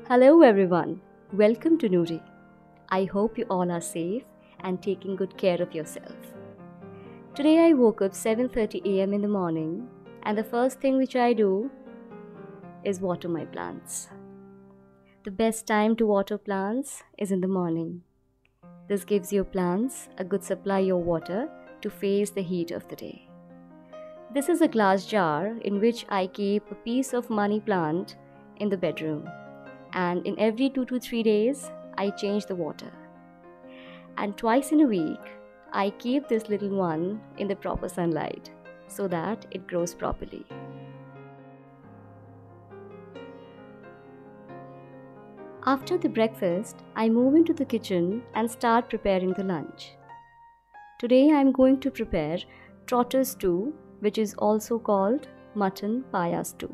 Hello everyone, welcome to Noori. I hope you all are safe and taking good care of yourself. Today I woke up 7:30 a.m. in the morning and the first thing which I do is water my plants. The best time to water plants is in the morning. This gives your plants a good supply of water to face the heat of the day. This is a glass jar in which I keep a piece of money plant in the bedroom. And in every 2 to 3 days, I change the water. And twice in a week, I keep this little one in the proper sunlight so that it grows properly. After the breakfast, I move into the kitchen and start preparing the lunch. Today I am going to prepare trotter stew, which is also called mutton paya stew.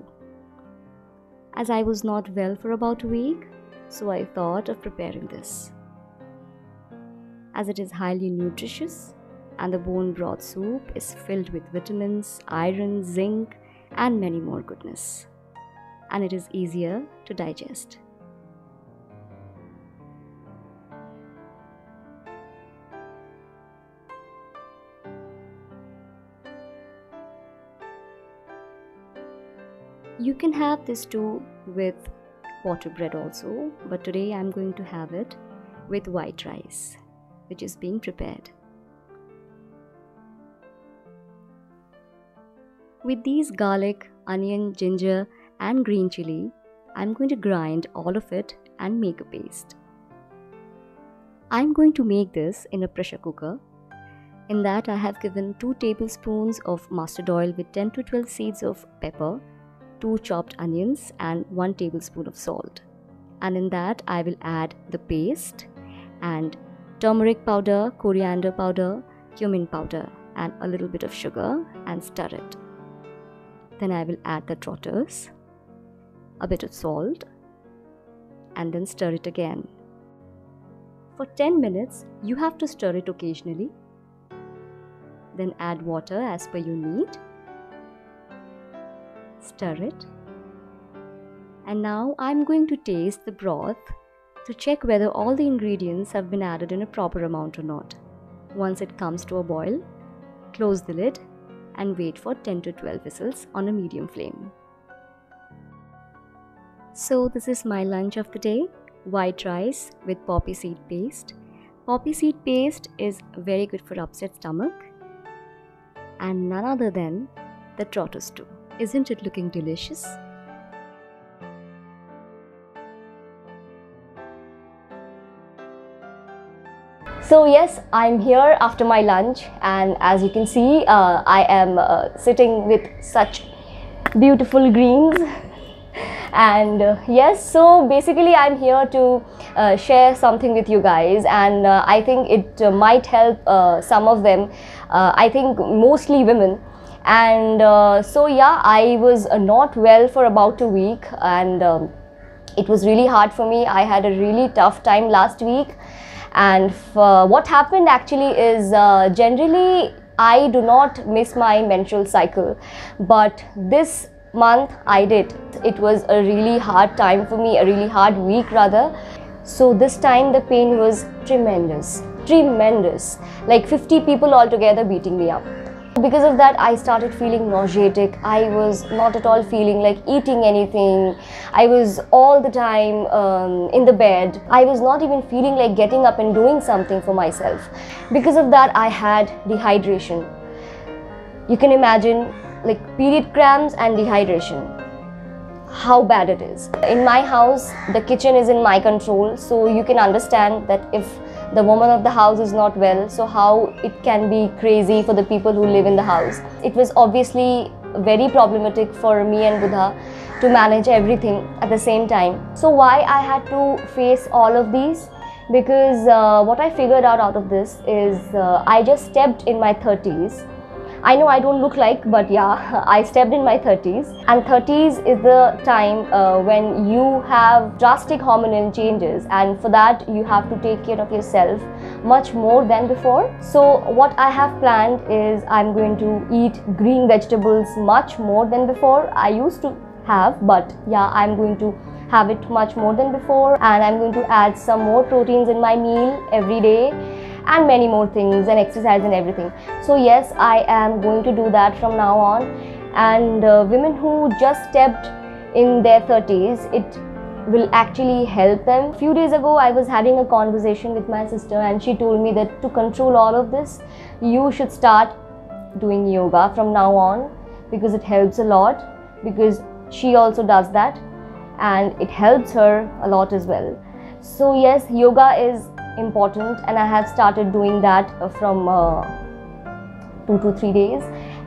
As I was not well for about a week, so I thought of preparing this. As it is highly nutritious and the bone broth soup is filled with vitamins, iron, zinc and many more goodness. And it is easier to digest. You can have this stew with water bread also, but today I'm going to have it with white rice, which is being prepared. With these garlic, onion, ginger and green chili, I'm going to grind all of it and make a paste. I'm going to make this in a pressure cooker. In that I have given 2 tablespoons of mustard oil with 10 to 12 seeds of pepper, 2 chopped onions and 1 tablespoon of salt. And in that I will add the paste and turmeric powder, coriander powder, cumin powder and a little bit of sugar and stir it. Then I will add the trotters, a bit of salt and then stir it again. For 10 minutes you have to stir it occasionally. Then add water as per your need. Stir it, and now I'm going to taste the broth to check whether all the ingredients have been added in a proper amount or not. Once it comes to a boil, close the lid and wait for 10 to 12 whistles on a medium flame. So this is my lunch of the day, white rice with poppy seed paste. Poppy seed paste is very good for upset stomach and none other than the trotter stew. Isn't it looking delicious? So yes, I'm here after my lunch and as you can see, I am sitting with such beautiful greens. And yes, so basically I'm here to share something with you guys, and I think it might help some of them, I think mostly women. And so yeah, I was not well for about a week and it was really hard for me. I had a really tough time last week, and what happened actually is generally I do not miss my menstrual cycle, but this month I did. It was a really hard time for me, a really hard week rather. So this time the pain was tremendous, like 50 people altogether beating me up. Because of that, I started feeling nauseatic. I was not at all feeling like eating anything. I was all the time in the bed. I was not even feeling like getting up and doing something for myself. Because of that, I had dehydration. You can imagine like period cramps and dehydration, how bad it is. In my house, the kitchen is in my control, so you can understand that if the woman of the house is not well, so how it can be crazy for the people who live in the house. It was obviously very problematic for me and Buddha to manage everything at the same time. So why I had to face all of these? Because what I figured out of this is I just stepped in my 30s. I know I don't look like, but yeah, I stepped in my 30s, and 30s is the time when you have drastic hormonal changes, and for that you have to take care of yourself much more than before. So what I have planned is I'm going to eat green vegetables much more than before I used to have, but yeah, I'm going to have it much more than before, and I'm going to add some more proteins in my meal every day, and many more things, and exercise and everything. So yes, I am going to do that from now on. And women who just stepped in their 30s, it will actually help them. A few days ago I was having a conversation with my sister, and she told me that to control all of this, you should start doing yoga from now on, because it helps a lot, because she also does that and it helps her a lot as well. So yes, yoga is important, and I have started doing that from 2 to 3 days,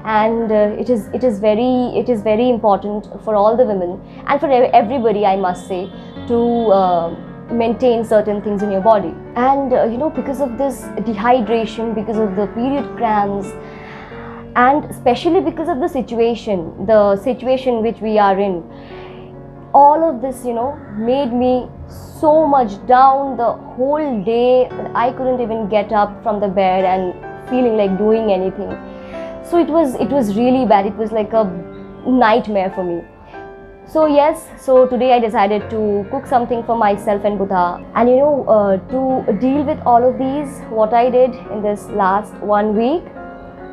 and it is very important for all the women and for everybody, I must say, to maintain certain things in your body. And you know, because of this dehydration, because of the period cramps, and especially because of the situation which we are in, all of this, you know, made me so much down the whole day that I couldn't even get up from the bed and feeling like doing anything. So it was really bad. It was like a nightmare for me. So yes, so today I decided to cook something for myself and Buddha. And you know, to deal with all of these, what I did in this last 1 week,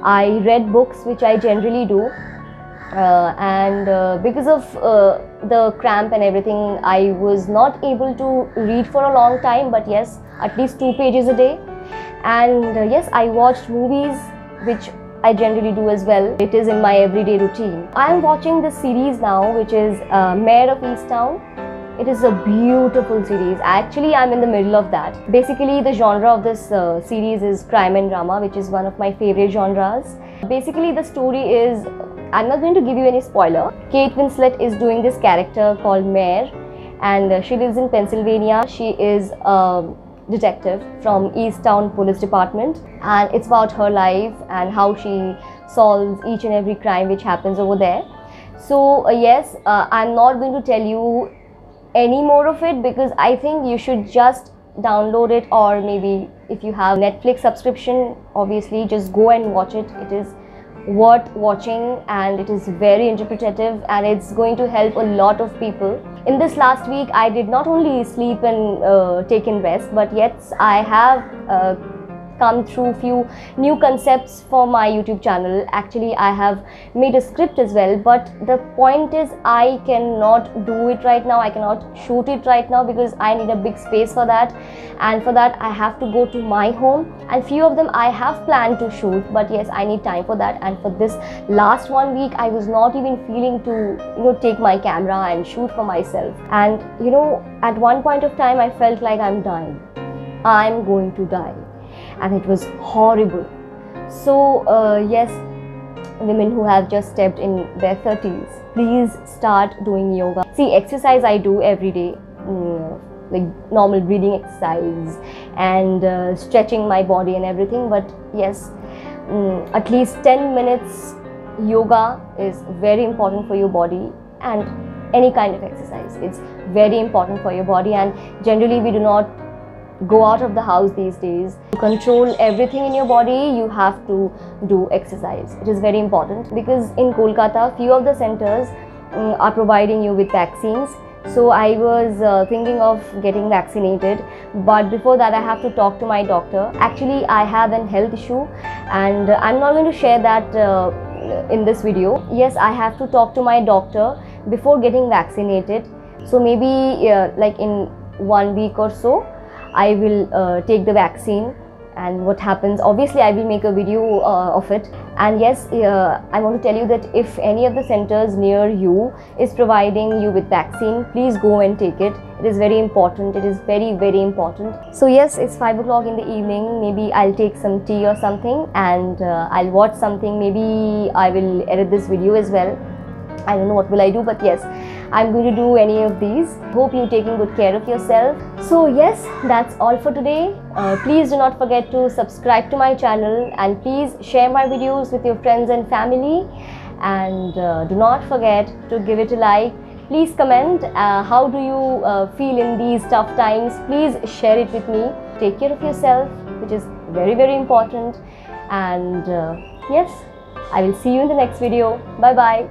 I read books, which I generally do. Because of the cramp and everything, I was not able to read for a long time, but yes, at least 2 pages a day. And yes, I watched movies, which I generally do as well. It is in my everyday routine. I am watching this series now, which is Mare of Easttown. It is a beautiful series. Actually, I'm in the middle of that. Basically, the genre of this series is crime and drama, which is one of my favorite genres. Basically, the story is, I'm not going to give you any spoiler. Kate Winslet is doing this character called Mare, and she lives in Pennsylvania. She is a detective from Easttown Police Department, and it's about her life and how she solves each and every crime which happens over there. So yes, I'm not going to tell you any more of it, because I think you should just download it, or maybe if you have Netflix subscription, obviously just go and watch it. It is worth watching, and it is very interpretative, and it's going to help a lot of people. In this last week, I did not only sleep and take in rest, but yes, I have come through few new concepts for my YouTube channel. Actually, I have made a script as well, but the point is, I cannot do it right now. I cannot shoot it right now because I need a big space for that, and for that I have to go to my home, and few of them I have planned to shoot, but yes, I need time for that. And for this last 1 week, I was not even feeling to, you know, take my camera and shoot for myself. And you know, at one point of time, I felt like I'm dying. I'm going to die. And it was horrible. So yes, women who have just stepped in their 30s, please start doing yoga. See, exercise I do every day, like normal breathing exercise and stretching my body and everything. But yes, at least 10 minutes yoga is very important for your body, and any kind of exercise, it's very important for your body. And generally we do not go out of the house these days. To control everything in your body, you have to do exercise. It is very important, because in Kolkata, few of the centers are providing you with vaccines. So I was thinking of getting vaccinated, but before that I have to talk to my doctor. Actually, I have an health issue, and I'm not going to share that in this video. Yes, I have to talk to my doctor before getting vaccinated. So maybe like in 1 week or so, I will take the vaccine, and what happens, obviously I will make a video of it. And yes, I want to tell you that if any of the centers near you is providing you with vaccine, please go and take it. It is very important. It is very, very important. So yes, it's 5 o'clock in the evening. Maybe I'll take some tea or something, and I'll watch something. Maybe I will edit this video as well. I don't know what will I do, but yes, I'm going to do any of these. Hope you're taking good care of yourself. So yes, that's all for today. Please do not forget to subscribe to my channel, and please share my videos with your friends and family, and do not forget to give it a like. Please comment how do you feel in these tough times. Please share it with me. Take care of yourself, which is very, very important. And yes, I will see you in the next video. Bye bye.